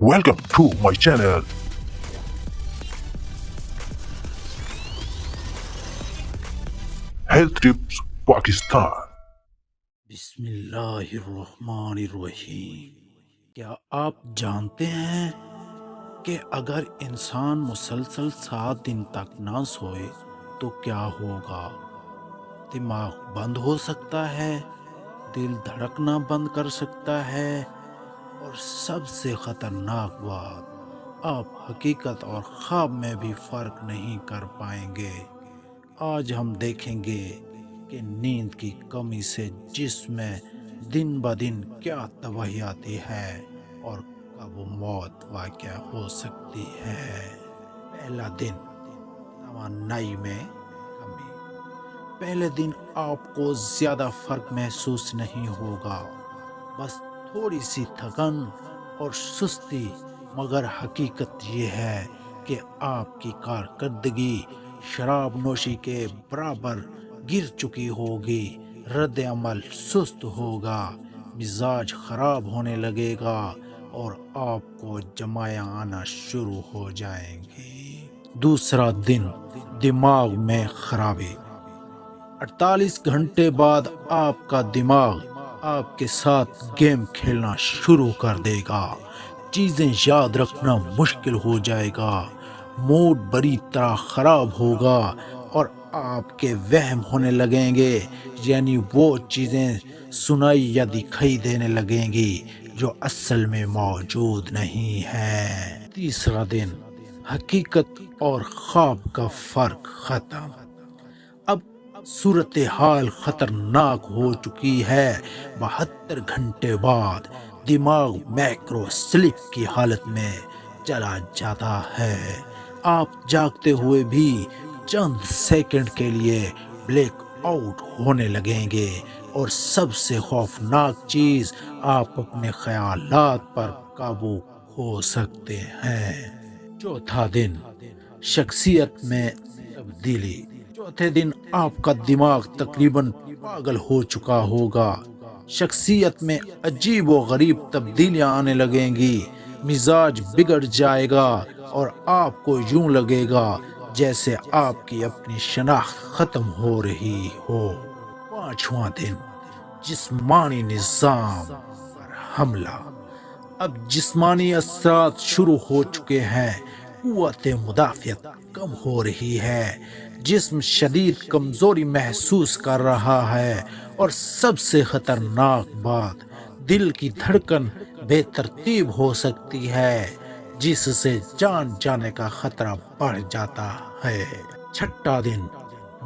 Welcome to my channel. Health Tips Pakistan. بسم اللہ الرحمن الرحیم۔ کیا آپ جانتے ہیں کہ اگر انسان مسلسل 7 دن تک نہ سوئے تو کیا ہوگا؟ دماغ بند ہو سکتا ہے، دل دھڑکنا بند کر سکتا ہے، اور سب سے خطرناک بات، آپ حقیقت اور خواب میں بھی فرق نہیں کر پائیں گے۔ آج ہم دیکھیں گے کہ نیند کی کمی سے جسم میں دن بدن کیا تباہی آتی ہے اور کب موت واقع ہو سکتی ہے۔ پہلا دن، توانائی میں کمی۔ پہلے دن آپ کو زیادہ فرق محسوس نہیں ہوگا، بس تھوڑی سی تھکن اور سستی، مگر حقیقت یہ ہے کہ آپ کی کارکردگی شراب نوشی کے برابر گر چکی ہوگی، رد عمل سست ہوگا، مزاج خراب ہونے لگے گا اور آپ کو جمائیاں آنا شروع ہو جائیں گی۔ دوسرا دن، دماغ میں خرابی۔ 48 گھنٹے بعد آپ کا دماغ آپ کے ساتھ گیم کھیلنا شروع کر دے گا، چیزیں یاد رکھنا مشکل ہو جائے گا، موڈ بری طرح خراب ہوگا اور آپ کے وہم ہونے لگیں گے، یعنی وہ چیزیں سنائی یا دکھائی دینے لگیں گی جو اصل میں موجود نہیں ہیں۔ تیسرا دن، حقیقت اور خواب کا فرق ختم۔ اب صورتحال خطرناک ہو چکی ہے۔ 72 گھنٹے بعد دماغ میکرو سلیپ کی حالت میں چلا جاتا ہے۔ آپ جاگتے ہوئے بھی چند سیکنڈ کے لیے بلیک آؤٹ ہونے لگیں گے، اور سب سے خوفناک چیز، آپ اپنے خیالات پر قابو کھو سکتے ہیں۔ چوتھا دن، شخصیت میں تبدیلی۔ چوتھے دن آپ کا دماغ تقریباً پاگل ہو چکا ہوگا، شخصیت میں عجیب و غریب تبدیلیاں آنے لگیں گی، مزاج بگڑ جائے گا اور آپ کو یوں لگے گا جیسے آپ کی اپنی شناخت ختم ہو رہی ہو۔ پانچواں دن، جسمانی نظام پر حملہ۔ اب جسمانی اثرات شروع ہو چکے ہیں، قوت مدافعت کم ہو رہی ہے، جسم شدید کمزوری محسوس کر رہا ہے، اور سب سے خطرناک بات، دل کی دھڑکن بے ترتیب ہو سکتی ہے، جس سے جان جانے کا خطرہ بڑھ جاتا ہے۔ چھٹا دن،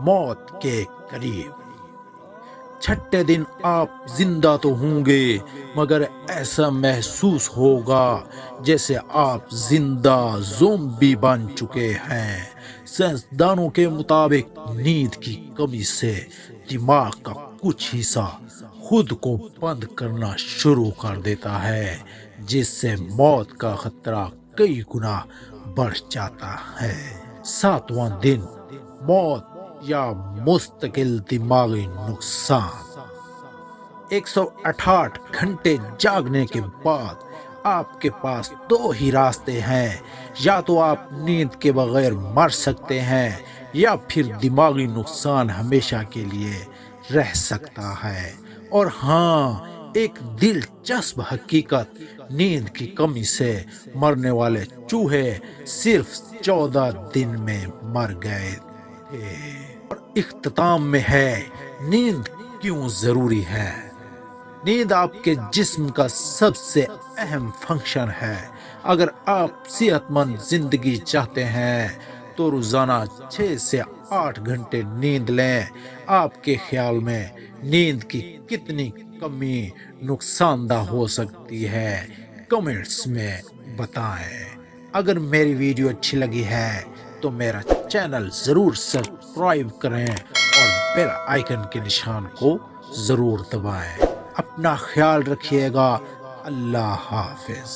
موت کے قریب۔ چھٹے دن آپ زندہ تو ہوں گے، مگر ایسا محسوس ہوگا جیسے آپ زندہ زومبی بن چکے ہیں۔ سائنسدانوں کے مطابق نیند کی کمی سے دماغ کا کچھ حصہ خود کو بند کرنا شروع کر دیتا ہے، جس سے موت کا خطرہ کئی گنا بڑھ جاتا ہے۔ ساتواں دن، موت یا مستقل دماغی نقصان۔ 168 گھنٹے جاگنے کے بعد آپ کے پاس 2 ہی راستے ہیں، یا تو آپ نیند کے بغیر مر سکتے ہیں، یا پھر دماغی نقصان ہمیشہ کے لیے رہ سکتا ہے۔ اور ہاں، ایک دلچسپ حقیقت، نیند کی کمی سے مرنے والے چوہے صرف 14 دن میں مر گئے تھے۔ اور اختتام میں ہے، نیند کیوں ضروری ہے۔ نیند آپ کے جسم کا سب سے اہم فنکشن ہے۔ اگر آپ صحت مند زندگی چاہتے ہیں تو روزانہ 6 سے 8 گھنٹے نیند لیں۔ آپ کے خیال میں نیند کی کتنی کمی نقصان دہ ہو سکتی ہے؟ کمنٹس میں بتائیں۔ اگر میری ویڈیو اچھی لگی ہے تو میرا چینل ضرور سبسکرائب کریں اور بیل آئیکن کے نشان کو ضرور دبائیں۔ اپنا خیال رکھیے گا۔ اللہ حافظ۔